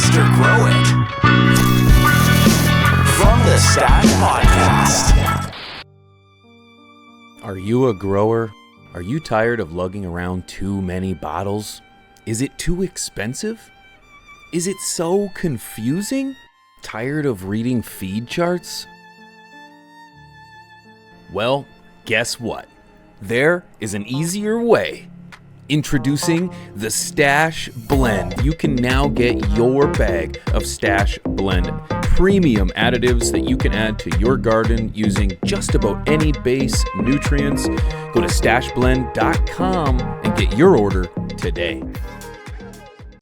Mr. Grow It. From the Stash Podcast. Are you a grower? Are you tired of lugging around too many bottles? Is it too expensive? Is it so confusing? Tired of reading feed charts? Well, guess what? There is an easier way. Introducing the Stash Blend. You can now get your bag of Stash Blend premium additives that you can add to your garden using just about any base nutrients. Go to stashblend.com and get your order today.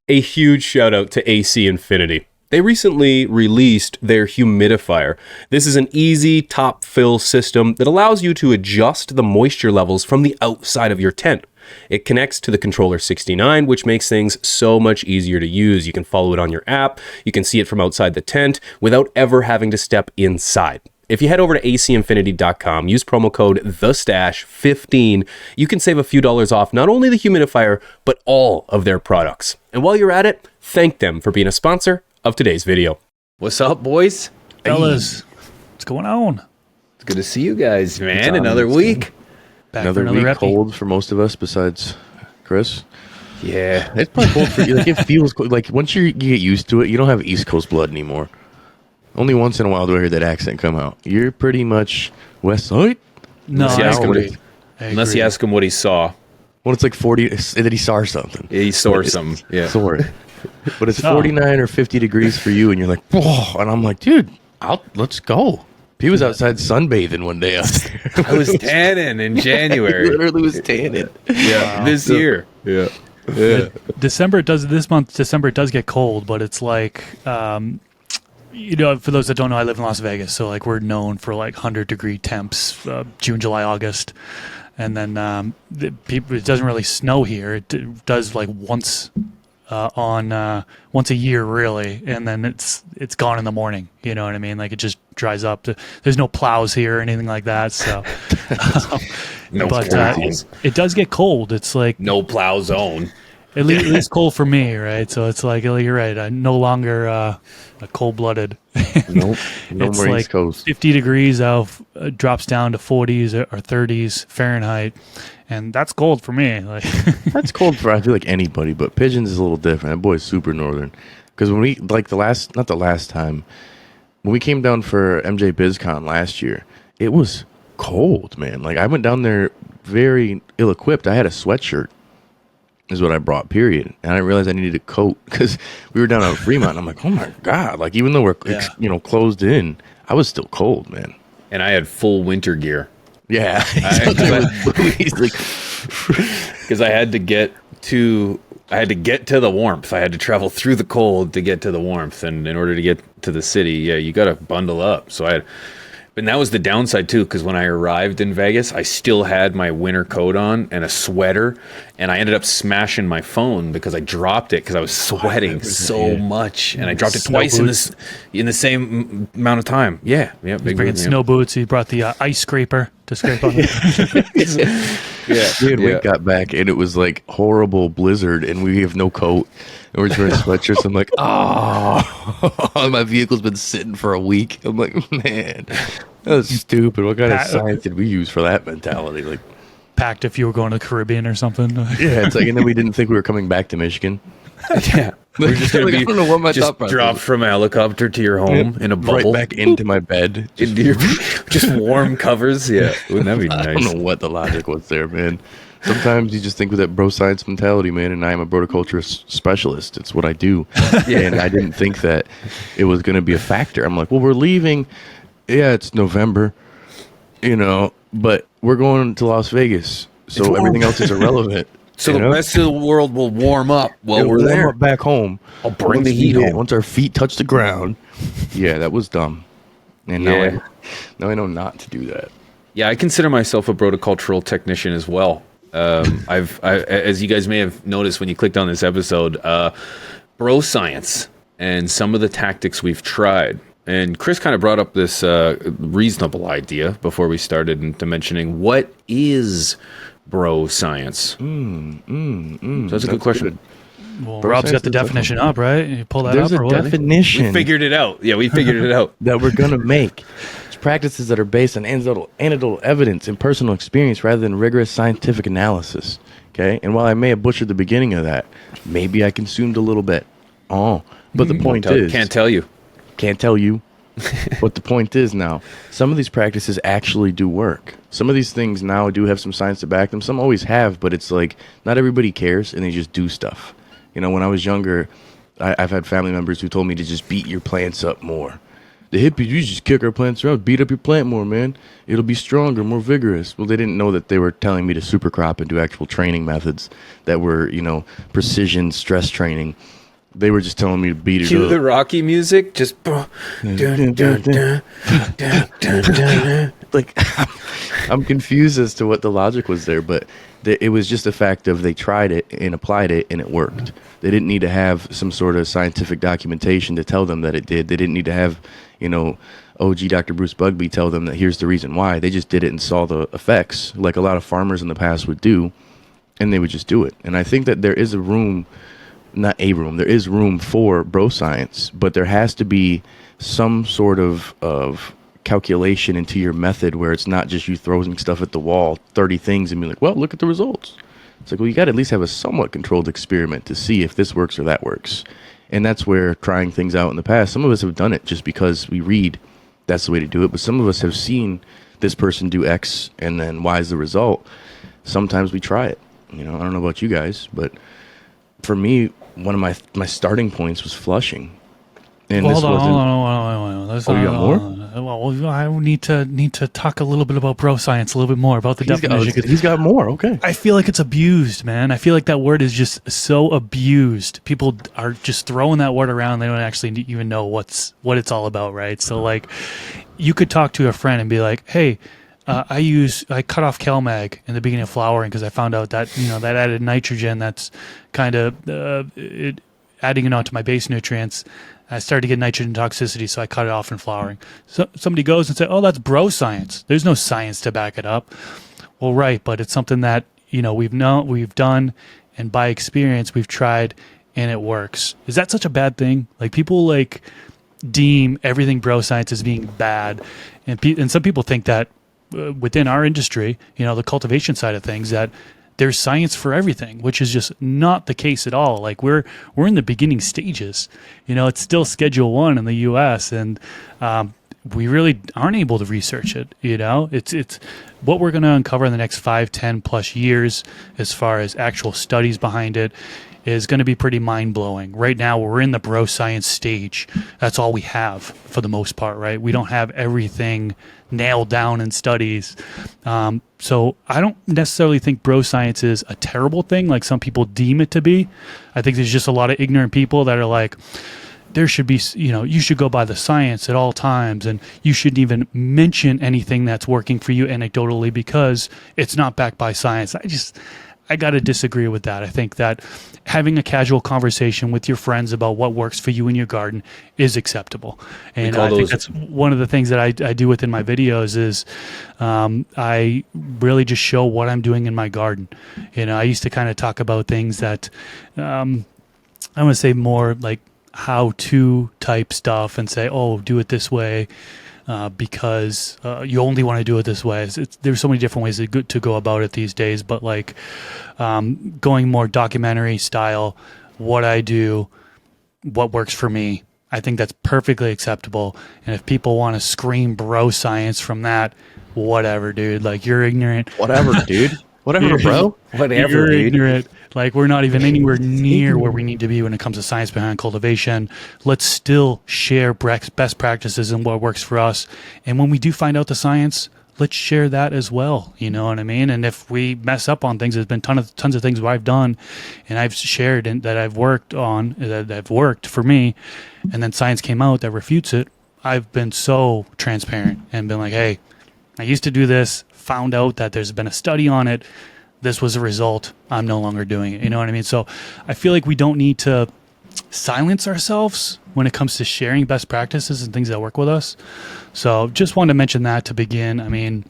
A huge shout out to AC Infinity. They recently released their humidifier. This is an easy top fill system that allows you to adjust the moisture levels from the outside of your tent. It connects to the controller 69, which makes things so much easier to use. You can follow it on your app. You can see it from outside the tent without ever having to step inside. If you head over to acinfinity.com, use promo code THESTASH15, you can save a few dollars off not only the humidifier, but all of their products. And while you're at it, thank them for being a sponsor of today's video. What's up, boys? Fellas, what's going on? It's good to see you guys, man. Another week. Back Another for week epi. cold for most of us besides Chris. Yeah. It's probably cold for you. Like, it feels cold. Like, once you get used to it, you don't have East Coast blood anymore. Only once in a while do I hear that accent come out. You're pretty much West Side. No, Unless you I ask him agree. Unless you ask him what he saw. Well, it's like 40, that he saw something. He saw something. Yeah. Saw it. But it's Oh. 49 or 50 degrees for you, and you're like, oh, and I'm like, dude, let's go. He was outside sunbathing one day out there. I was tanning in He January. literally was tanning. Yeah. This year. Yeah. December does get cold, but it's like, for those that don't know, I live in Las Vegas, so like we're known for like 100-degree temps, June, July, August, and then it doesn't really snow here. It does like once a year, really, and then it's gone in the morning. You know what I mean? Like it just dries up. There's no plows here or anything like that. So, but it does get cold. It's like No plow zone. at least cold for me, right? So it's like you're right. I'm no longer a cold-blooded. Nope. No It's more like East Coast. 50 degrees out, drops down to 40s or 30s Fahrenheit, and that's cold for me. Like That's cold for, I feel like, anybody, but Pigeons is a little different. That boy's super northern. Because when we, like not the last time, when we came down for MJ BizCon last year, it was cold, man. Like, I went down there very ill-equipped. I had a sweatshirt, is what I brought, period. And I didn't realize I needed a coat because we were down at Fremont. And I'm like, oh my God. Like, even though we're, closed in, I was still cold, man. And I had full winter gear. Yeah. Because I had to get to the warmth. I had to travel through the cold to get to the warmth. And in order to get to the city, you got to bundle up. And that was the downside too, because when I arrived in Vegas, I still had my winter coat on and a sweater, and I ended up smashing my phone because I dropped it because I was sweating so much, and I dropped it twice in the same amount of time. Yeah, big bringing snow boots. He brought the ice scraper to scrape on it. Yeah, Me and Wink got back, and it was like horrible blizzard, and we have no coat, and we're just wearing sweatshirts. I'm like, oh, my vehicle's been sitting for a week. I'm like, man, that was stupid. What kind of science did we use for that mentality? Like, Packed if you were going to the Caribbean or something. yeah, it's like, and then we didn't think we were coming back to Michigan. yeah. We're just gonna Like, I be don't know what my just thought process dropped was. from a helicopter to your home in a bubble, Right back into my bed. into your just warm covers. Yeah, wouldn't that be I nice? don't know what the logic was there, man. Sometimes you just think with that bro science mentality, man, and I am a broticulturist specialist. It's what I do. And I didn't think that it was going to be a factor. I'm like, well, we're leaving. Yeah, it's November, but we're going to Las Vegas. So everything else is irrelevant. So the rest of the world will warm up while It'll we're warm there. up back home. I'll bring Once the heat we hit- home. Once our feet touch the ground. Yeah, that was dumb. And Yeah. now I know not to do that. Yeah, I consider myself a broticultural technician as well. As you guys may have noticed when you clicked on this episode, bro science and some of the tactics we've tried. And Chris kind of brought up this reasonable idea before we started into mentioning what is bro science. So that's a good question. Well, Bro Rob's got science the is like- definition up, right? You pull that There's up a or what? definition We figured it out. Yeah, we figured it out. that we're gonna make. It's practices that are based on anecdotal evidence and personal experience rather than rigorous scientific analysis. Okay, and while I may have butchered the beginning of that, maybe I consumed a little bit. Oh, but the point is, Can't tell you. can't tell you. But the point is now, some of these practices actually do work. Some of these things now do have some science to back them. Some always have, but it's like not everybody cares and they just do stuff. You know, when I was younger, I've had family members who told me to just beat your plants up more. The hippies, you just kick our plants around, beat up your plant more, man. It'll be stronger, more vigorous. Well, they didn't know that they were telling me to super crop and do actual training methods that were, you know, precision stress training. They were just telling me to beat it Cue up. the Rocky music. Just dun, dun, dun, dun, dun, dun, dun. Like, I'm confused as to what the logic was there, but it was just a fact of they tried it and applied it and it worked. They didn't need to have some sort of scientific documentation to tell them that it did. They didn't need to have, you know, OG Dr. Bruce Bugbee tell them that here's the reason why. They just did it and saw the effects, like a lot of farmers in the past would do, and they would just do it. And I think that there is a room, not a room, there is room for bro science, but there has to be some sort of calculation into your method where it's not just you throwing stuff at the wall, 30 things, and be like, well, look at the results. It's like, well, you got to at least have a somewhat controlled experiment to see if this works or that works. And that's where trying things out in the past, some of us have done it just because we read that's the way to do it, but some of us have seen this person do X and then Y is the result. Sometimes we try it. You know, I don't know about you guys, but for me, one of my starting points was flushing. And Hold this on, wasn't. hold on. Let's Oh, you got more? Well, I need to talk a little bit about bro science, a little bit more about the definition. 'Cause He's got more. Okay. I feel like it's abused, man. I feel like that word is just so abused. People are just throwing that word around. They don't actually even know what it's all about, right? So, like, you could talk to a friend and be like, "Hey, I cut off CalMag in the beginning of flowering because I found out that that added nitrogen. That's kind of adding it onto my base nutrients." I started to get nitrogen toxicity, so I cut it off in flowering. So somebody goes and says, "Oh, that's bro science. There's no science to back it up." Well, right, but it's something that we've done, and by experience we've tried, and it works. Is that such a bad thing? Like, people like deem everything bro science as being bad, and some people think that within our industry, the cultivation side of things, that there's science for everything, which is just not the case at all. Like, we're in the beginning stages. It's still Schedule 1 in the U.S., and we really aren't able to research it. It's what we're going to uncover in the next 5, 10 plus years as far as actual studies behind it is going to be pretty mind-blowing. Right now, we're in the bro science stage. That's all we have for the most part, right? We don't have everything nailed down in studies. So I don't necessarily think bro science is a terrible thing like some people deem it to be. I think there's just a lot of ignorant people that are like, there should be, you should go by the science at all times, and you shouldn't even mention anything that's working for you anecdotally because it's not backed by science. I got to disagree with that. I think that having a casual conversation with your friends about what works for you in your garden is acceptable. And I think that's one of the things that I do within my videos is I really just show what I'm doing in my garden. I used to kind of talk about things that I want to say more like how-to type stuff and say, oh, do it this way. Because you only want to do it this way. There's so many different ways to go about it these days, but like going more documentary style, what I do, what works for me, I think that's perfectly acceptable. And if people want to scream bro science from that, whatever, dude. Like, you're ignorant. Whatever, dude. Whatever, bro. Whatever, You're dude. ignorant. Like, we're not even anywhere near where we need to be when it comes to science behind cultivation. Let's still share best practices and what works for us. And when we do find out the science, let's share that as well. You know what I mean? And if we mess up on things, there's been tons of things where I've done and I've shared and that I've worked on, that have worked for me, and then science came out that refutes it. I've been so transparent and been like, hey, I used to do this, found out that there's been a study on it. This was a result. I'm no longer doing it. You know what I mean? So I feel like we don't need to silence ourselves when it comes to sharing best practices and things that work with us. So just wanted to mention that to begin. I mean,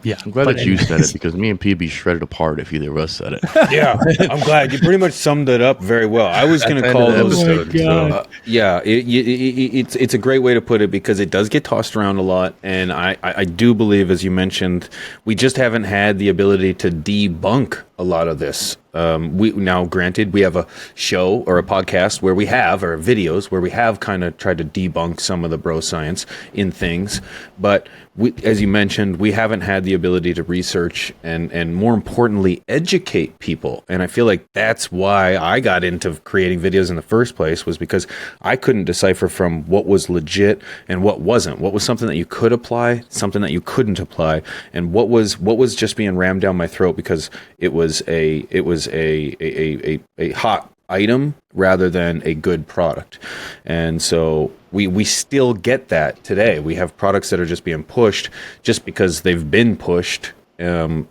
Yeah. I'm glad that you said it because me and P would be shredded apart if either of us said it. Yeah, I'm glad you pretty much summed it up very well. I was going to call the those. episode, so. Yeah, it's a great way to put it because it does get tossed around a lot, and I do believe, as you mentioned, we just haven't had the ability to debunk a lot of this. We now, granted, we have a show or a podcast where we have, or videos where we have kind of tried to debunk some of the bro science in things, but we, as you mentioned, we haven't had the ability to research and more importantly, educate people. And I feel like that's why I got into creating videos in the first place, was because I couldn't decipher from what was legit and what wasn't. What was something that you could apply, something that you couldn't apply, and what was just being rammed down my throat because it was a hot item rather than a good product. And so we still get that today. We have products that are just being pushed just because they've been pushed. I don't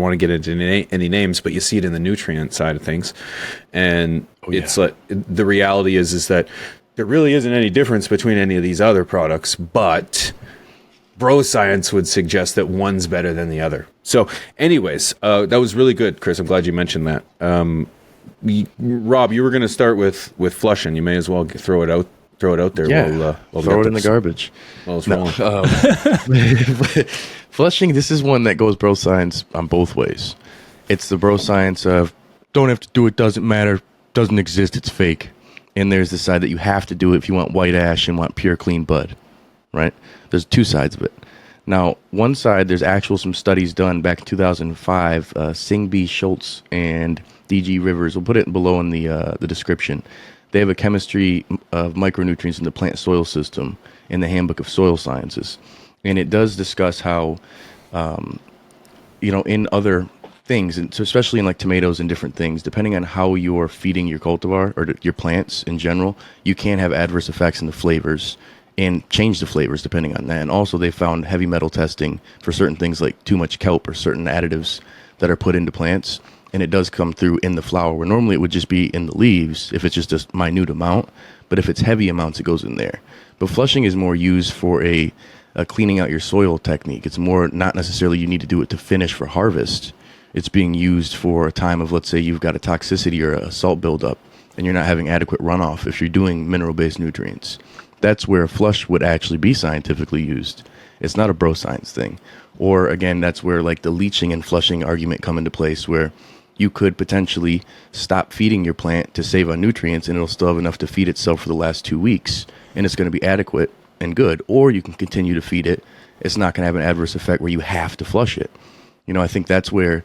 want to get into any names, but you see it in the nutrient side of things. And it's like the reality is that there really isn't any difference between any of these other products, but bro science would suggest that one's better than the other. So anyways, that was really good, Chris. I'm glad you mentioned that. Rob, you were going to start with flushing. You may as well throw it out there. Yeah, we'll throw it in the garbage. Well, it's rolling. Flushing, this is one that goes bro science on both ways. It's the bro science of don't have to do it, doesn't matter, doesn't exist, it's fake. And there's the side that you have to do it if you want white ash and want pure clean bud, right? There's two sides of it. Now, one side, there's some studies done back in 2005. Sing B. Schultz and D.G. Rivers, we'll put it below in the description. They have a chemistry of micronutrients in the plant soil system in the Handbook of Soil Sciences. And it does discuss how, in other things, and so especially in like tomatoes and different things, depending on how you're feeding your cultivar or your plants in general, you can have adverse effects in the flavors and change the flavors depending on that. And also they found heavy metal testing for certain things like too much kelp or certain additives that are put into plants. And it does come through in the flower, where normally it would just be in the leaves if it's just a minute amount. But if it's heavy amounts, it goes in there. But flushing is more used for a cleaning out your soil technique. It's more not necessarily you need to do it to finish for harvest. It's being used for a time of, let's say you've got a toxicity or a salt buildup and you're not having adequate runoff if you're doing mineral-based nutrients. That's where a flush would actually be scientifically used. It's not a bro science thing. Or again, that's where like the leaching and flushing argument come into place, where you could potentially stop feeding your plant to save on nutrients and it'll still have enough to feed itself for the last 2 weeks and it's going to be adequate and good. Or you can continue to feed it. It's not going to have an adverse effect where you have to flush it. I think that's where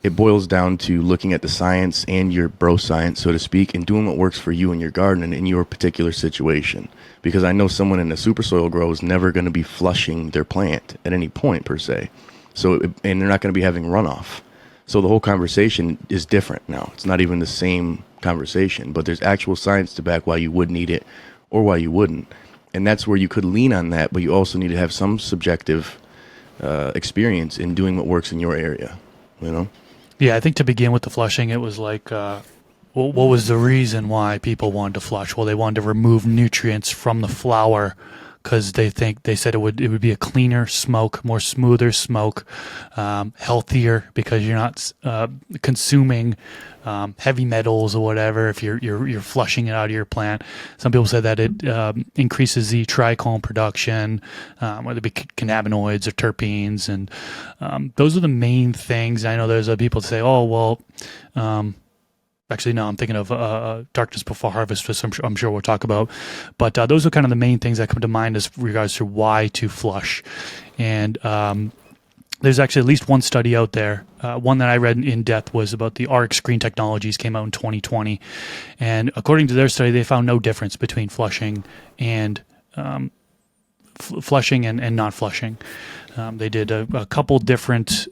it boils down to looking at the science and your bro science, so to speak, and doing what works for you in your garden and in your particular situation. Because I know someone in a super soil grow is never going to be flushing their plant at any point per se. And they're not going to be having runoff. So the whole conversation is different now. It's not even the same conversation, but there's actual science to back why you would need it or why you wouldn't. And that's where you could lean on that, but you also need to have some subjective experience in doing what works in your area, Yeah, I think to begin with the flushing, it was like, what was the reason why people wanted to flush? Well, they wanted to remove nutrients from the flower because they said it would be a cleaner smoke, more smoother smoke, healthier because you're not consuming heavy metals or whatever if you're flushing it out of your plant. Some people said that it increases the trichome production, whether it be cannabinoids or terpenes, and those are the main things. I know there's people that say, oh well. Actually, no, I'm thinking of Darkness Before Harvest, which I'm sure we'll talk about. But those are kind of the main things that come to mind as regards to why to flush. And there's actually at least one study out there. One that I read in depth was about the RX Green Technologies, came out in 2020. And according to their study, they found no difference between flushing and flushing and not flushing. They did a couple different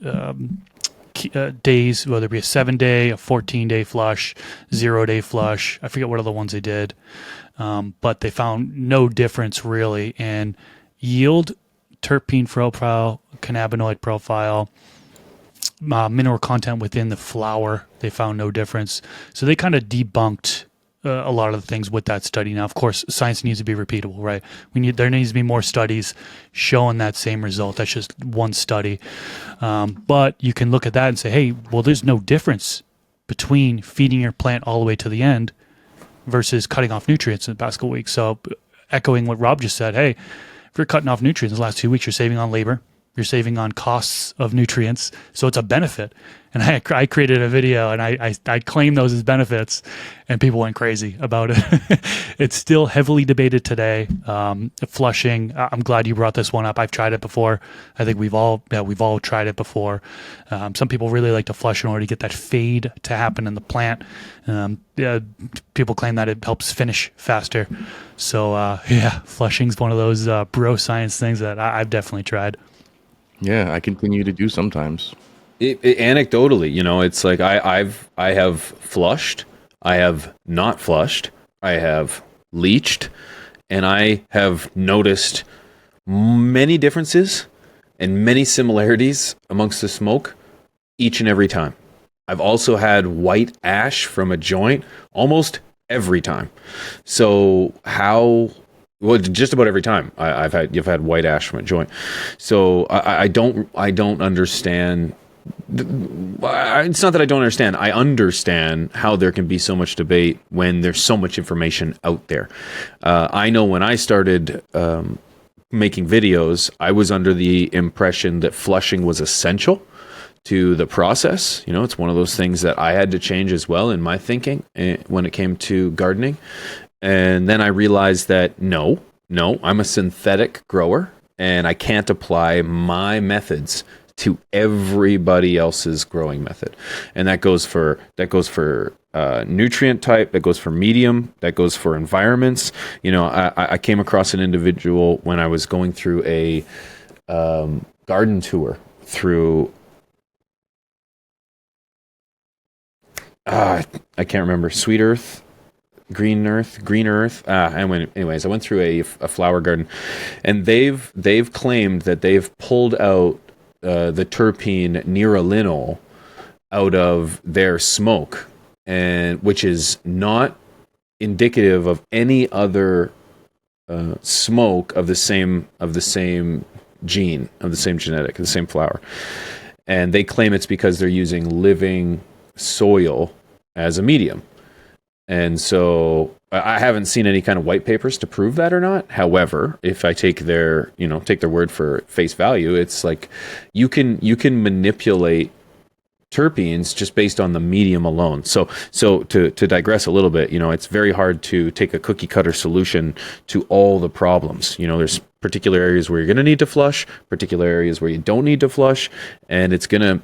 days, whether it be a 7-day, a 14-day flush, 0-day flush. I forget what other ones they did. But they found no difference really in yield, terpene profile, cannabinoid profile, mineral content within the flower. They found no difference. So they kind of debunked a lot of the things with that study. Now, of course, science needs to be repeatable, right? There needs to be more studies showing that same result. That's just one study. But you can look at that and say, hey, well, there's no difference between feeding your plant all the way to the end versus cutting off nutrients in the past couple weeks. So echoing what Rob just said, hey, if you're cutting off nutrients in the last 2 weeks, you're saving on labor, you're saving on costs of nutrients. So it's a benefit. And I created a video and I claimed those as benefits, and people went crazy about it. It's still heavily debated today. Flushing. I'm glad you brought this one up. I've tried it before. I think we've all tried it before. Some people really like to flush in order to get that fade to happen in the plant. People claim that it helps finish faster. So flushing's one of those bro science things that I've definitely tried. Yeah, I continue to do sometimes. Anecdotally, it's like I have flushed, I have not flushed, I have leached, and I have noticed many differences and many similarities amongst the smoke each and every time. I've also had white ash from a joint almost every time. So just about every time you've had white ash from a joint. So I don't understand. It's not that I don't understand. I understand how there can be so much debate when there's so much information out there. I know when I started making videos, I was under the impression that flushing was essential to the process. It's one of those things that I had to change as well in my thinking when it came to gardening. And then I realized that no, I'm a synthetic grower and I can't apply my methods to everybody else's growing method. And that goes for nutrient type, that goes for medium, that goes for environments. I came across an individual when I was going through a garden tour through I can't remember, Sweet Earth, Green Earth. I went through a flower garden, and they've claimed that they've pulled out the terpene neuralinol out of their smoke, and which is not indicative of any other smoke of the same gene, of the same genetic, the same flower. And they claim it's because they're using living soil as a medium. And so I haven't seen any kind of white papers to prove that or not. However, if I take their word for face value, it's like you can manipulate terpenes just based on the medium alone. So to digress a little bit, it's very hard to take a cookie cutter solution to all the problems. There's particular areas where you're going to need to flush, particular areas where you don't need to flush, and it's going to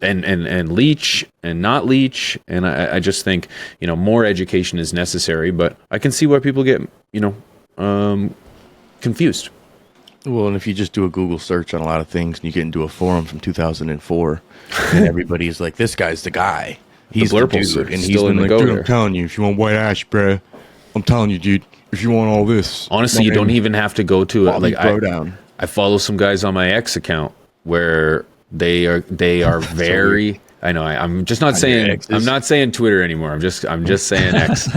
and leach and not leach. And I just think, more education is necessary, but I can see why people get, confused. Well, and if you just do a Google search on a lot of things and you get into a forum from 2004 and everybody's like, this guy's the guy. He's the dude. And he's been like, dude, I'm telling you, if you want white ash, bruh, I'm telling you, dude, if you want all this. Honestly, you don't even have to go to it. Like I follow some guys on my X account where they are very. I know. I'm just not saying. I'm not saying Twitter anymore. I'm just saying X.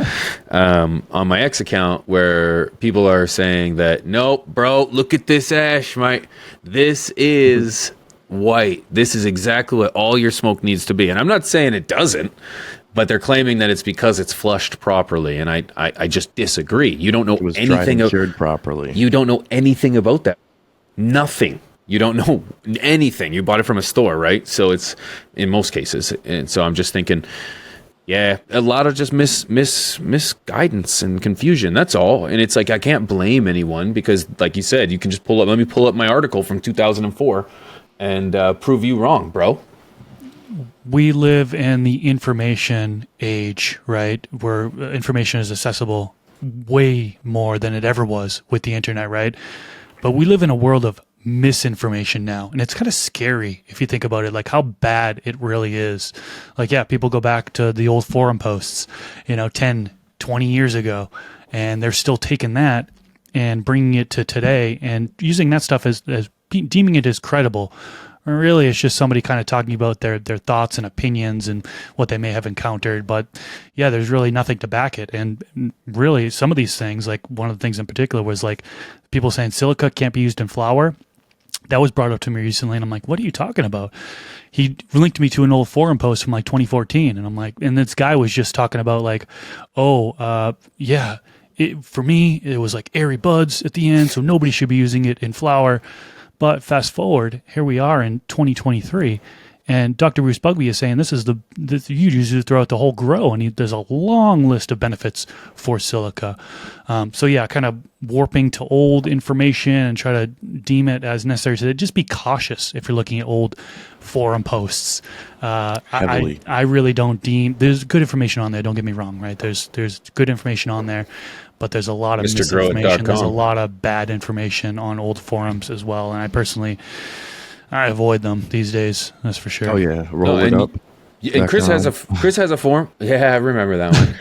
On my X account, where people are saying that, nope, bro, look at this ash, Mike. This is white. This is exactly what all your smoke needs to be. And I'm not saying it doesn't, but they're claiming that it's because it's flushed properly, and I just disagree. You don't know anything. Cured properly. You don't know anything about that. Nothing. You don't know anything. You bought it from a store, right? So it's in most cases. And so I'm just thinking, yeah, a lot of just misguidance and confusion. That's all. And it's like, I can't blame anyone because, like you said, you can just let me pull up my article from 2004 and prove you wrong, bro. We live in the information age, right? Where information is accessible way more than it ever was with the internet, right? But we live in a world of misinformation now, and it's kind of scary if you think about it, like how bad it really is. Like, yeah, people go back to the old forum posts, 10, 20 years ago, and they're still taking that and bringing it to today and using that stuff as deeming it as credible. Or really, it's just somebody kind of talking about their thoughts and opinions and what they may have encountered. But yeah, there's really nothing to back it. And really, some of these things, like one of the things in particular was like people saying silica can't be used in flour. That was brought up to me recently, and I'm like, what are you talking about? He linked me to an old forum post from like 2014, and I'm like, and this guy was just talking about like, yeah, for me, it was like airy buds at the end, so nobody should be using it in flour. But fast forward, here we are in 2023, and Dr. Bruce Bugby is saying this you use it throughout the whole grow, and there's a long list of benefits for silica. So yeah, kind of warping to old information and try to deem it as necessary. So just be cautious if you're looking at old forum posts. Heavily. I really don't deem there's good information on there. Don't get me wrong, right? There's good information on there, but there's a lot of misinformation. There's a lot of bad information on old forums as well, and I avoid them these days. That's for sure. Oh yeah, roll it up. And Chris has a forum. Yeah, I remember that one.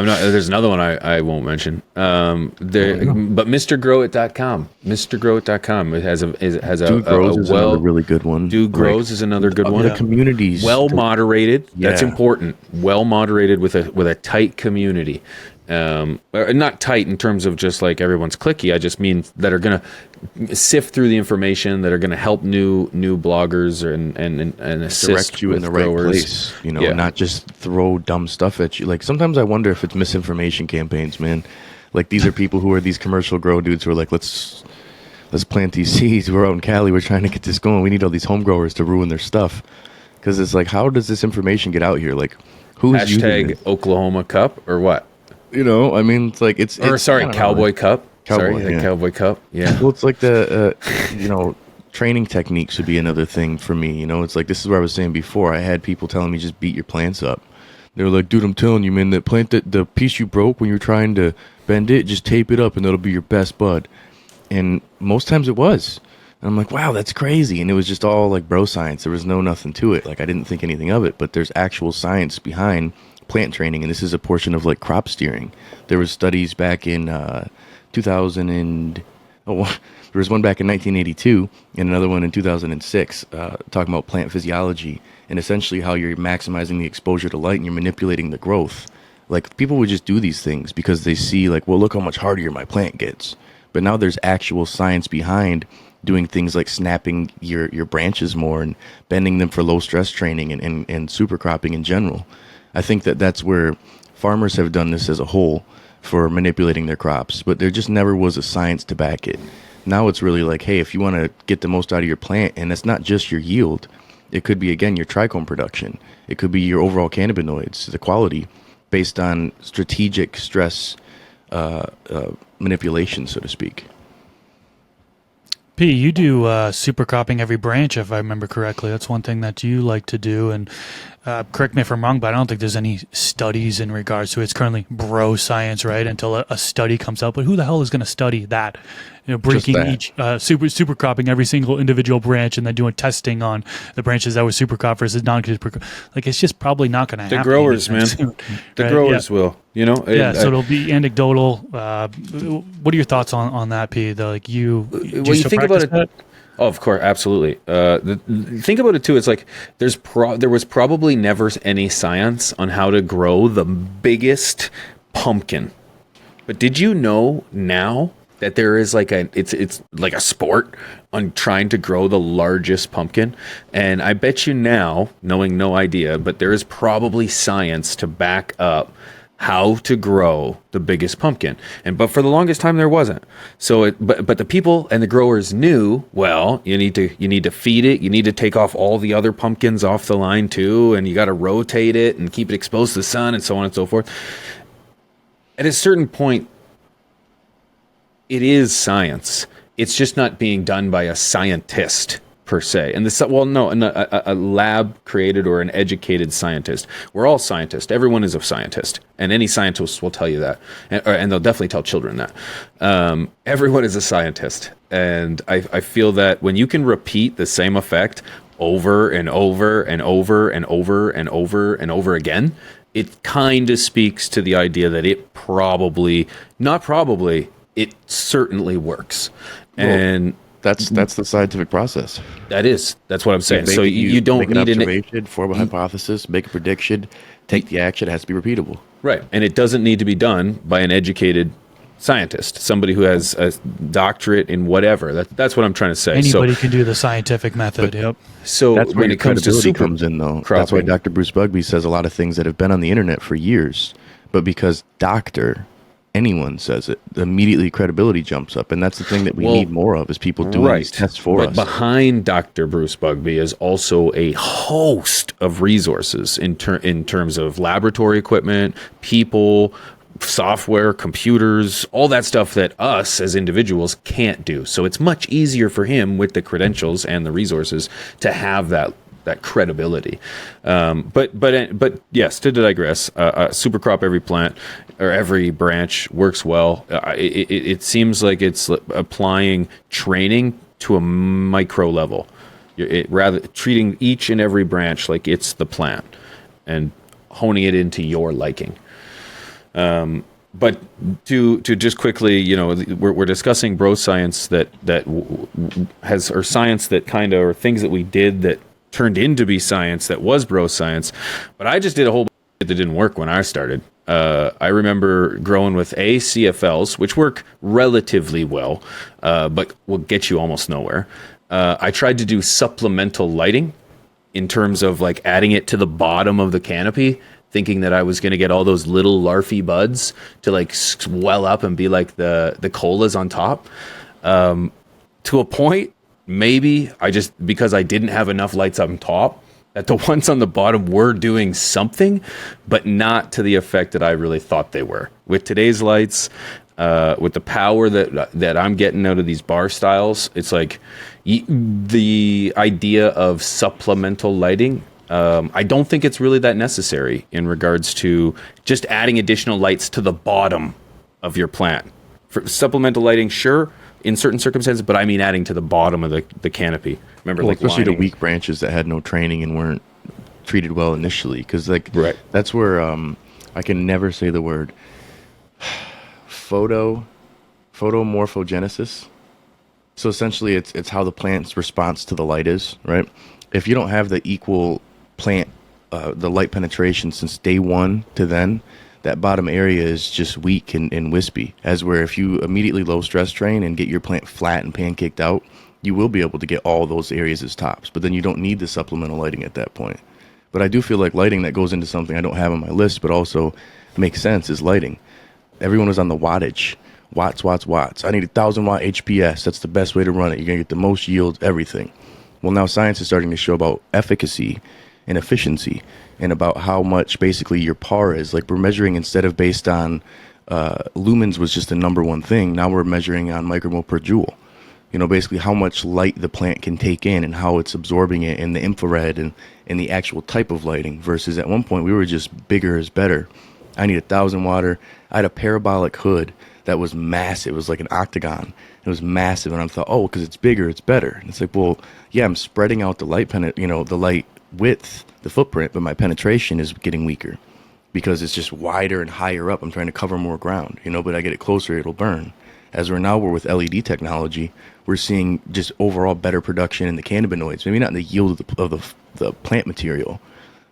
There's another one I won't mention. But MrGrowIt.com. MrGrowIt.com. It has a Dude Grows is another really good one. Dude Grows is another good one. The communities well-moderated. That's Yeah. important. Well-moderated with a tight community. Not tight in terms of just like everyone's cliquey. I just mean that are going to sift through the information, that are going to help new bloggers and assist direct you in the right growers. place, not just throw dumb stuff at you. Like sometimes I wonder if it's misinformation campaigns, man. Like these are people who are these commercial grow dudes who are like, let's plant these seeds. We're out in Cali. We're trying to get this going. We need all these home growers to ruin their stuff. Because it's like, how does this information get out here? Like, who's using it? Oklahoma Cup or what? I mean, it's like it's Cowboy Cup. Cowboy Cup. Yeah. Well, it's like the training techniques would be another thing for me. It's like this is what I was saying before. I had people telling me just beat your plants up. They were like, dude, I'm telling you, man, that plant the piece you broke when you're trying to bend it, just tape it up and that'll be your best bud. And most times it was. And I'm like, wow, that's crazy. And it was just all like bro science. There was nothing to it. Like I didn't think anything of it, but there's actual science behind plant training, and this is a portion of like crop steering. There was studies back in 2000 and there was one back in 1982 and another one in 2006 talking about plant physiology and essentially how you're maximizing the exposure to light and you're manipulating the growth. Like people would just do these things because they see like, well, look how much hardier my plant gets. But now there's actual science behind doing things like snapping your branches more and bending them for low stress training and super cropping in general. I think that's where farmers have done this as a whole for manipulating their crops, but there just never was a science to back it. Now it's really like, hey, if you want to get the most out of your plant, and it's not just your yield, it could be, again, your trichome production. It could be your overall cannabinoids, the quality, based on strategic stress manipulation, so to speak. P, you do super cropping every branch, if I remember correctly. That's one thing that you like to do. And correct me if I'm wrong, but I don't think there's any studies in regards to it. It's currently bro science, right? Until a study comes out. But who the hell is going to study that? Breaking each super cropping every single individual branch and then doing testing on the branches that were super crop versus non-super crop. Like it's just probably not going to happen. The growers, man. Soon, the right? growers will. So it'll be anecdotal. What are your thoughts on that, P? You think about it. That? Oh, of course, absolutely. Think about it too. It's like there was probably never any science on how to grow the biggest pumpkin. But did you know now that there is it's like a sport on trying to grow the largest pumpkin? And I bet you now, knowing no idea, but there is probably science to back up how to grow the biggest pumpkin. But for the longest time there wasn't. So but the people and the growers knew, well, you need to feed it, you need to take off all the other pumpkins off the line too, and you got to rotate it and keep it exposed to the sun and so on and so forth. At a certain point, it is science. It's just not being done by a scientist per se. And a lab created or an educated scientist. We're all scientists. Everyone is a scientist, and any scientist will tell you that, and they'll definitely tell children that. Everyone is a scientist, and I feel that when you can repeat the same effect over and over and over and over and over and over again, it kind of speaks to the idea that it certainly works. And That's the scientific process. That's what I'm saying. Make So it- you don't make an need an observation, form a hypothesis, make a prediction, take the action. It has to be repeatable. right, and it doesn't need to be done by an educated scientist, somebody who has a doctorate in whatever. That's what I'm trying to say. Anybody can do the scientific method. Yep. So That's where when your it comes to credibility super comes in, though. cropping, That's why Dr. Bruce Bugby says a lot of things that have been on the internet for years, but because anyone says it, immediately credibility jumps up, and that's the thing that we need more of is people doing these tests for us. But behind Dr. Bruce Bugby is also a host of resources in terms of laboratory equipment, people, software, computers, all that stuff that us as individuals can't do. So it's much easier for him with the credentials and the resources to have that credibility. But yes, to digress, super crop every plant or every branch works well. It seems like it's applying training to a micro level. Rather treating each and every branch like it's the plant and honing it into your liking. But to just quickly, we're discussing bro science that has, or science that kind of, or things that we did that turned into be science that was bro science. But I just did a whole bunch of shit that didn't work when I started. I remember growing with CFLs, which work relatively well, but will get you almost nowhere. I tried to do supplemental lighting in terms of like adding it to the bottom of the canopy, thinking that I was going to get all those little larfy buds to like swell up and be like the colas on top. To a point, maybe because I didn't have enough lights on top, that the ones on the bottom were doing something, but not to the effect that I really thought they were. With today's lights, with the power that I'm getting out of these bar styles, it's like the idea of supplemental lighting, I don't think it's really that necessary in regards to just adding additional lights to the bottom of your plant. For supplemental lighting, sure, in certain circumstances, but I mean adding to the bottom of the canopy. Remember, like especially lining. the weak branches that had no training and weren't treated well initially, because Right. that's where I can never say the word photomorphogenesis. So essentially, it's how the plant's response to the light is, right? If you don't have the equal plant, the light penetration since day one to then, that bottom area is just weak and wispy. As where if you immediately low stress train and get your plant flat and pancaked out, you will be able to get all those areas as tops. But then you don't need the supplemental lighting at that point. But I do feel like lighting that goes into something I don't have on my list, but also makes sense, is lighting. Everyone was on the wattage. Watts. I need 1,000 watt HPS. That's the best way to run it. You're going to get the most yield, everything. Well, now science is starting to show about efficacy and efficiency and about how much basically your PAR is. Like we're measuring, instead of based on lumens was just the number one thing, now we're measuring on micromole per joule. Basically how much light the plant can take in and how it's absorbing it in the infrared and the actual type of lighting, versus at one point we were just bigger is better. I need 1,000 watt. I had a parabolic hood that was massive. It was like an octagon. It was massive, and I thought, oh, because it's bigger, it's better. And it's like, well, yeah, I'm spreading out the light the light width, the footprint, but my penetration is getting weaker because it's just wider and higher up. I'm trying to cover more ground, but I get it closer, it'll burn. As we're with LED technology, we're seeing just overall better production in the cannabinoids. Maybe not in the yield of the plant material,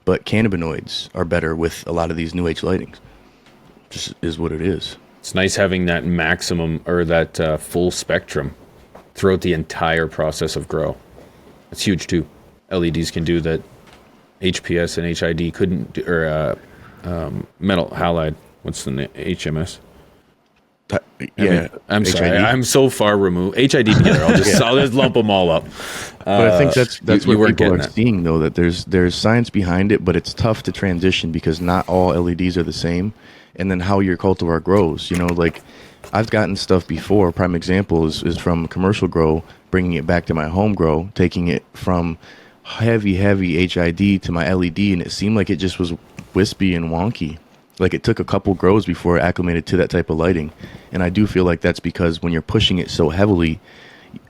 but cannabinoids are better with a lot of these new age lightings. Just is what it is. It's nice having that maximum or that full spectrum throughout the entire process of grow. It's huge too. LEDs can do that. HPS and HID couldn't do, or metal halide. What's the name? HMS. Yeah, I'm sorry. HID. I'm so far removed. HID together. I'll just lump them all up. But I think that's you what weren't people getting are that. seeing, though, that there's science behind it, but it's tough to transition because not all LEDs are the same. And then how your cultivar grows, like I've gotten stuff before. Prime example is from commercial grow, bringing it back to my home grow, taking it from heavy HID to my LED, and it seemed like it just was wispy and wonky. Like it took a couple grows before it acclimated to that type of lighting. And I do feel like that's because when you're pushing it so heavily,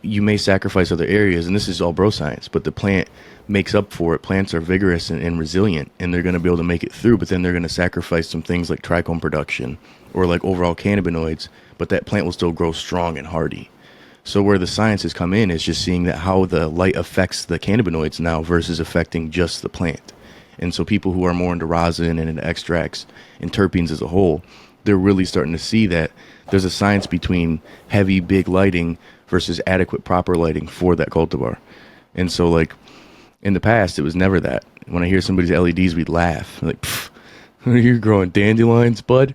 you may sacrifice other areas, and this is all bro science, but the plant makes up for it. Plants are vigorous and resilient, and they're going to be able to make it through, but then they're going to sacrifice some things like trichome production or like overall cannabinoids, but that plant will still grow strong and hardy. So where the science has come in is just seeing that how the light affects the cannabinoids now versus affecting just the plant. And so people who are more into rosin and into extracts and terpenes as a whole, they're really starting to see that there's a science between heavy, big lighting versus adequate, proper lighting for that cultivar. And so, like, in the past, it was never that. When I hear somebody's LEDs, we'd laugh. Like, pfft, you're growing dandelions, bud?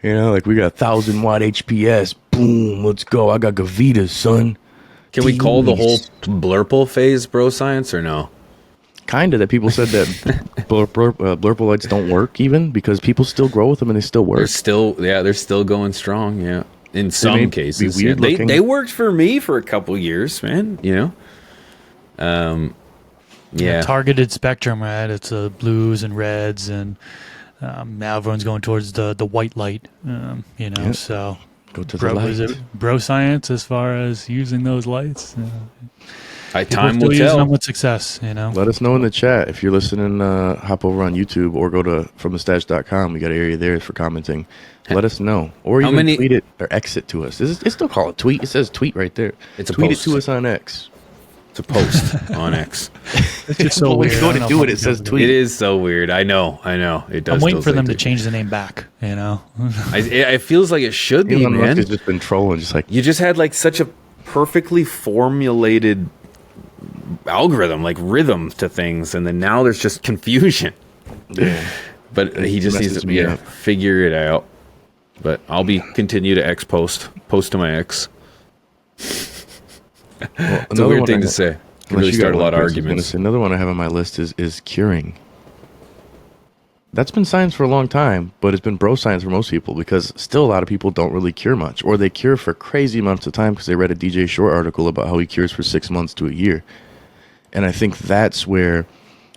You know, like, we got 1,000-watt HPS. Boom, let's go. I got Gavitas, son. Can we call the whole blurple phase bro science or no? Kind of, that people said that blurple lights don't work even because people still grow with them and they still work. They're still going strong, yeah. In some cases. Yeah. They worked for me for a couple years, man, you know? Yeah. Targeted spectrum, right? It's blues and reds, and now everyone's going towards the white light, you know, so... Go to the light. Is it bro science as far as using those lights? Time will using tell. them with success, you know. Let us know in the chat. If you're listening, hop over on YouTube or go to fromthestash.com. We got an area there for commenting. Let us know. Or even tweet it or X it to us. It's still called a tweet. It says tweet right there. It's a tweet post. it to us on X. It's a post on X. It's just so when weird. you go to do it, it says tweet. It is so weird. I know. It does. I'm waiting for them to tweet. change the name back, you know. It feels like it should be, Elon Musk man. has just been trolling, just like... You just had like such a perfectly formulated algorithm, like rhythm to things, and then now there's just confusion. Yeah. But he just needs to figure it out. But I'll continue to post to my X. Well, It's a weird thing to say. Could really start a lot of arguments. Another one I have on my list is curing. That's been science for a long time, but it's been bro science for most people because still a lot of people don't really cure much, or they cure for crazy amounts of time because they read a DJ Short article about how he cures for 6 months to a year. And I think that's where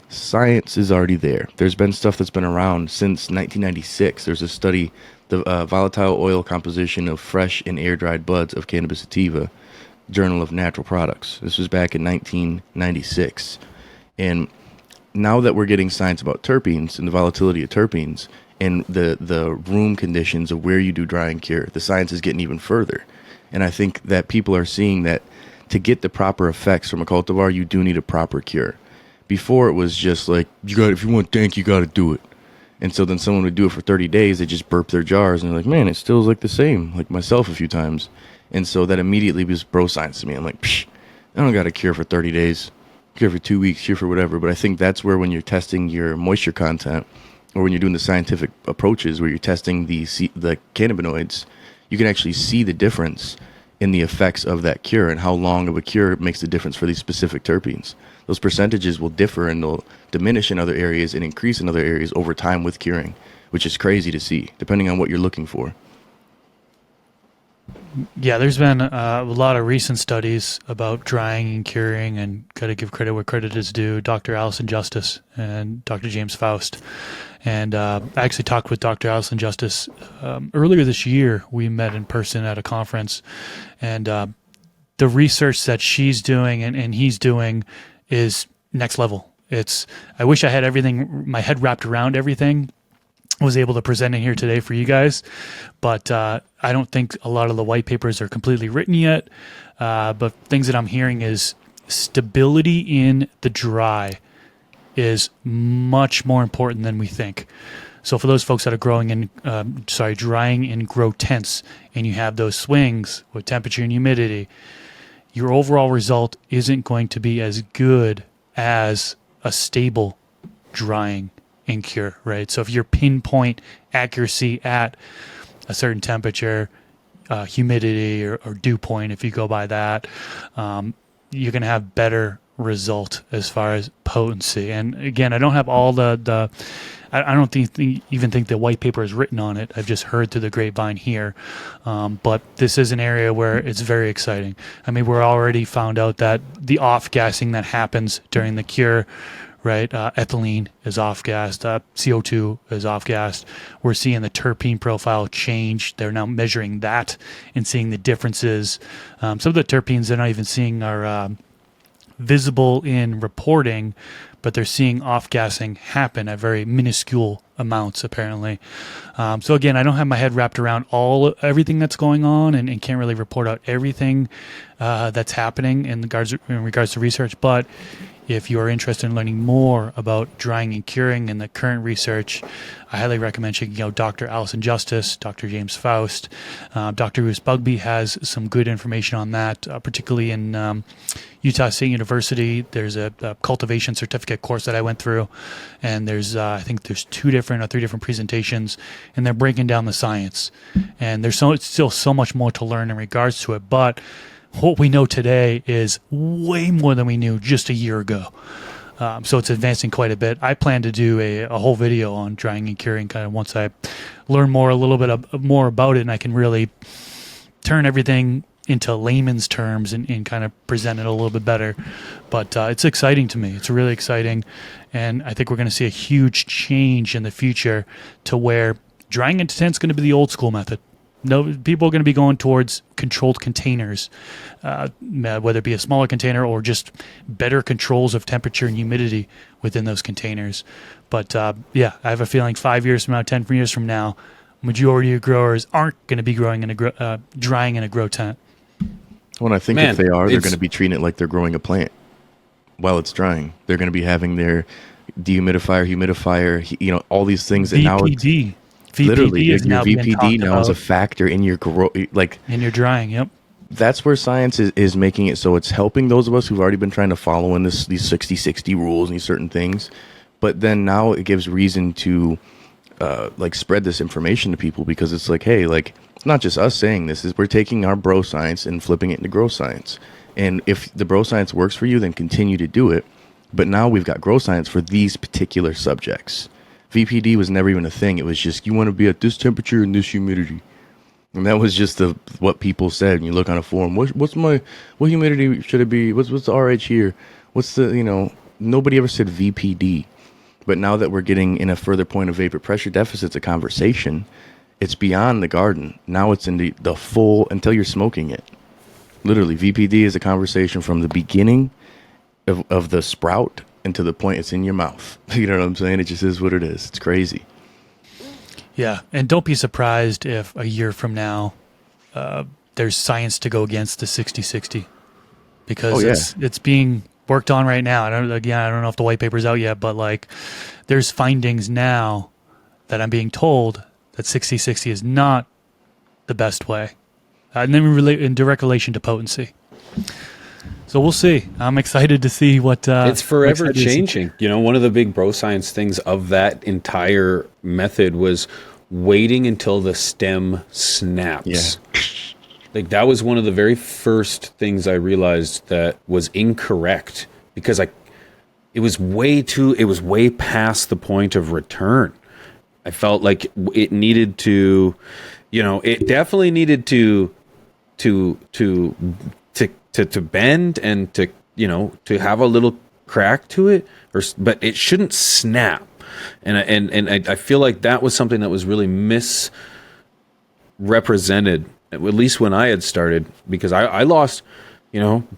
science is already there. There's been stuff that's been around since 1996. There's a study, the volatile oil composition of fresh and air-dried buds of cannabis sativa, Journal of Natural Products. This was back in 1996. And now that we're getting science about terpenes and the volatility of terpenes and the room conditions of where you do dry and cure, the science is getting even further. And I think that people are seeing that to get the proper effects from a cultivar, you do need a proper cure. Before it was just like, if you want dank, you got to do it. And so then someone would do it for 30 days, they just burp their jars and they're like, man, it still is like the same, like myself a few times. And so that immediately was bro science to me. I'm like, psh, I don't got to cure for 30 days, cure for 2 weeks, cure for whatever. But I think that's where when you're testing your moisture content or when you're doing the scientific approaches where you're testing the cannabinoids, you can actually see the difference in the effects of that cure and how long of a cure makes the difference for these specific terpenes. Those percentages will differ and they'll diminish in other areas and increase in other areas over time with curing, which is crazy to see, depending on what you're looking for. Yeah, there's been a lot of recent studies about drying and curing, and got to give credit where credit is due. Dr. Allison Justice and Dr. James Faust. And I actually talked with Dr. Allison Justice earlier this year. We met in person at a conference, and the research that she's doing and he's doing is next level. I wish I had everything, my head wrapped around everything, was able to present it here today for you guys, but I don't think a lot of the white papers are completely written yet. But things that I'm hearing is stability in the dry is much more important than we think. So for those folks that are drying in grow tents, and you have those swings with temperature and humidity, your overall result isn't going to be as good as a stable drying and cure, right? So if your pinpoint accuracy at a certain temperature, humidity or dew point, if you go by that, you're going to have better result as far as potency. And again, I don't have all I don't even think the white paper is written on it. I've just heard through the grapevine here. But this is an area where it's very exciting. I mean, we're already found out that the off-gassing that happens during the cure, right? Ethylene is off-gassed. CO2 is off-gassed. We're seeing the terpene profile change. They're now measuring that and seeing the differences. Some of the terpenes they're not even seeing are visible in reporting, but they're seeing off-gassing happen at very minuscule amounts, apparently. So again, I don't have my head wrapped around everything that's going on, and can't really report out everything that's happening in regards to research. But if you are interested in learning more about drying and curing and the current research, I highly recommend checking out Dr. Allison Justice, Dr. James Faust. Dr. Bruce Bugby has some good information on that, particularly in Utah State University. There's a cultivation certificate course that I went through, and I think there's 2 different or 3 different presentations, and they're breaking down the science. And there's still so much more to learn in regards to it, but what we know today is way more than we knew just a year ago. So it's advancing quite a bit. I plan to do a whole video on drying and curing kind of once I learn a little bit more about it, and I can really turn everything into layman's terms and kind of present it a little bit better. But it's exciting to me. It's really exciting. And I think we're going to see a huge change in the future to where drying in tent is going to be the old school method. No, people are going to be going towards controlled containers, whether it be a smaller container or just better controls of temperature and humidity within those containers. But yeah, I have a feeling 5 years from now, 10 years from now, majority of growers aren't going to be growing in drying in a grow tent. Well, I think if they are, they're going to be treating it like they're growing a plant while it's drying. They're going to be having their dehumidifier, humidifier, all these things. VPD. And now it's literally is your now being VPD talked now is a about factor in your in your drying. Yep. That's where science is making it so it's helping those of us who've already been trying to follow in these 60-60 rules and these certain things. But then now it gives reason to spread this information to people, because it's like, hey, it's not just us saying this, is we're taking our bro science and flipping it into grow science. And if the bro science works for you, then continue to do it. But now we've got grow science for these particular subjects. VPD was never even a thing. It was just, you want to be at this temperature and this humidity. And that was just what people said. And you look on a forum, what humidity should it be? What's the RH here? What's the, nobody ever said VPD. But now that we're getting in a further point of vapor pressure deficits, a conversation, it's beyond the garden. Now it's in the full, until you're smoking it. Literally, VPD is a conversation from the beginning of the sprout and to the point it's in your mouth. You know what I'm saying? It just is what it is. It's crazy. Yeah, and don't be surprised if a year from now there's science to go against the 60-60, because it's being worked on right now. I don't know if the white paper's out yet, but there's findings now that I'm being told that 60-60 is not the best way, and then in direct relation to potency. So we'll see. I'm excited to see what it's forever changing. One of the big bro science things of that entire method was waiting until the stem snaps. Yeah. That was one of the very first things I realized that was incorrect, because it was way past the point of return. I felt like it needed to, it definitely needed to bend and to have a little crack to it, but it shouldn't snap. And I feel like that was something that was really misrepresented, at least when I had started, because I lost,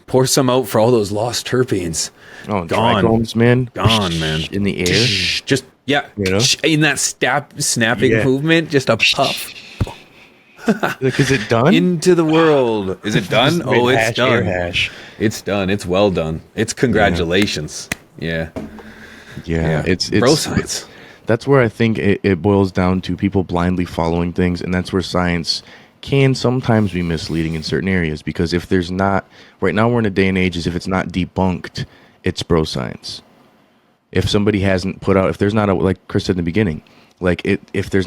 pour some out for all those lost terpenes. Oh, trichomes, man. Gone, man. In the air. Just, in that snapping movement, just a puff. Is it done? Into the world. Is it done? Oh, it's done. Hash. It's done. It's well done. It's congratulations. Yeah. It's bro science. That's where I think it boils down to people blindly following things, and that's where science can sometimes be misleading in certain areas, because if there's not, right now we're in a day and age as if it's not debunked, it's bro science. If somebody hasn't put out, if there's not like Chris said in the beginning, if there's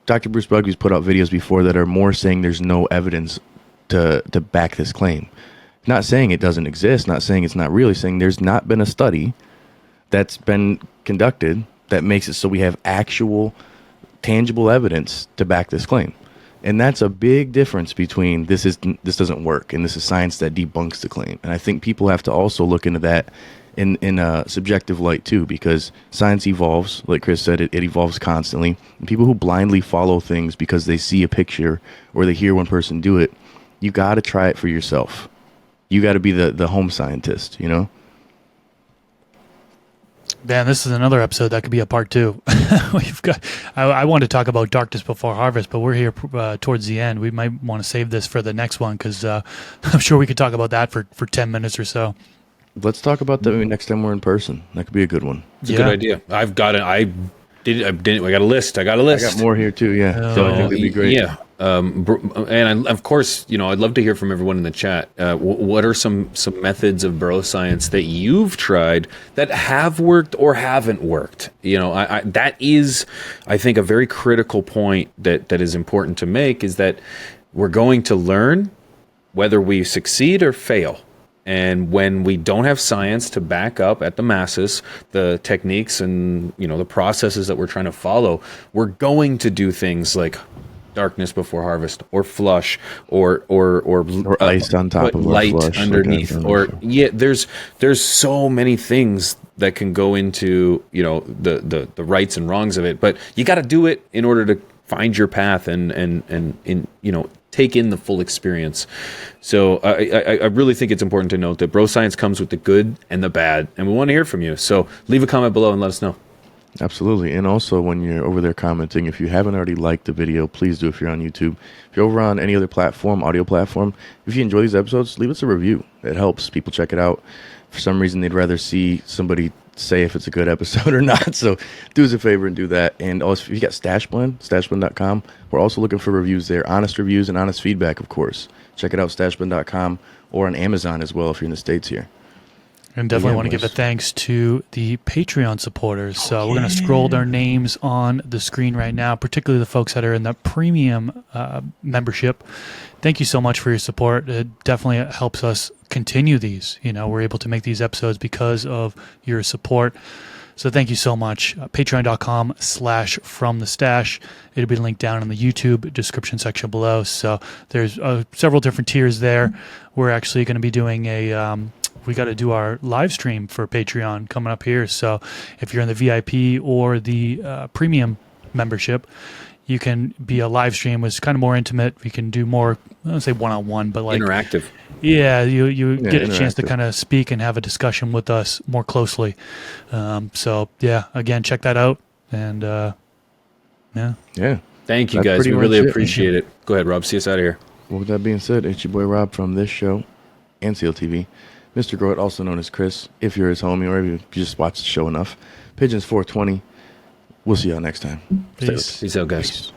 Dr. Bruce Bugby's put out videos before that are more saying there's no evidence to back this claim. Not saying it doesn't exist, not saying it's not really, saying there's not been a study that's been conducted that makes it so we have actual tangible evidence to back this claim. And that's a big difference between this doesn't work and this is science that debunks the claim. And I think people have to also look into that in a subjective light too, because science evolves. Like Chris said, it evolves constantly. And people who blindly follow things because they see a picture or they hear one person do it, you got to try it for yourself. You got to be the home scientist, Man, this is another episode that could be a part 2. We've got. I wanted to talk about Darkness Before Harvest, but we're here towards the end. We might want to save this for the next one because I'm sure we could talk about that for 10 minutes or so. Let's talk about that maybe next time we're in person. That could be a good one. It's a good idea. I've got it. I got a list. I got more here too. Yeah. So I think it'd be great. Yeah. Of course, I'd love to hear from everyone in the chat. What are some methods of bro science that you've tried that have worked or haven't worked? That is, I think, a very critical point that is important to make, is that we're going to learn whether we succeed or fail. And when we don't have science to back up at the masses, the techniques and, the processes that we're trying to follow, we're going to do things like Darkness Before Harvest, or flush, or ice on top of light flush, underneath, there's so many things that can go into the rights and wrongs of it, but you got to do it in order to find your path and take in the full experience. So I really think it's important to note that bro science comes with the good and the bad, and we want to hear from you. So leave a comment below and let us know. Absolutely. And also, when you're over there commenting, if you haven't already liked the video, please do. If you're on YouTube, if you're over on any other platform, audio platform, if you enjoy these episodes, leave us a review. It helps people check it out. For some reason, they'd rather see somebody say if it's a good episode or not. So do us a favor and do that. And also, if you got StashBlend, StashBlend.com, we're also looking for reviews there. Honest reviews and honest feedback, of course. Check it out, StashBlend.com, or on Amazon as well if you're in the States here. And definitely want to give a thanks to the Patreon supporters. So we're going to scroll their names on the screen right now, particularly the folks that are in the premium membership. Thank you so much for your support. It definitely helps us continue these. We're able to make these episodes because of your support. So thank you so much. Patreon.com/FromTheStash. It'll be linked down in the YouTube description section below. So there's several different tiers there. We're actually going to be doing we got to do our live stream for Patreon coming up here. So if you're in the VIP or the premium membership, you can be a live stream, which is kind of more intimate. We can do more, I don't say one-on-one, but like interactive. Yeah, you get a chance to kind of speak and have a discussion with us more closely. So yeah, again, check that out. And yeah. Thank you, guys. We really appreciate it. Go ahead, Rob. See us out of here. Well, with that being said, it's your boy Rob from this show and CLtv. Mr. Groet, also known as Chris, if you're his homie or if you just watch the show enough. Pigeons 420. We'll see y'all next time. Peace. Peace out, guys. Peace.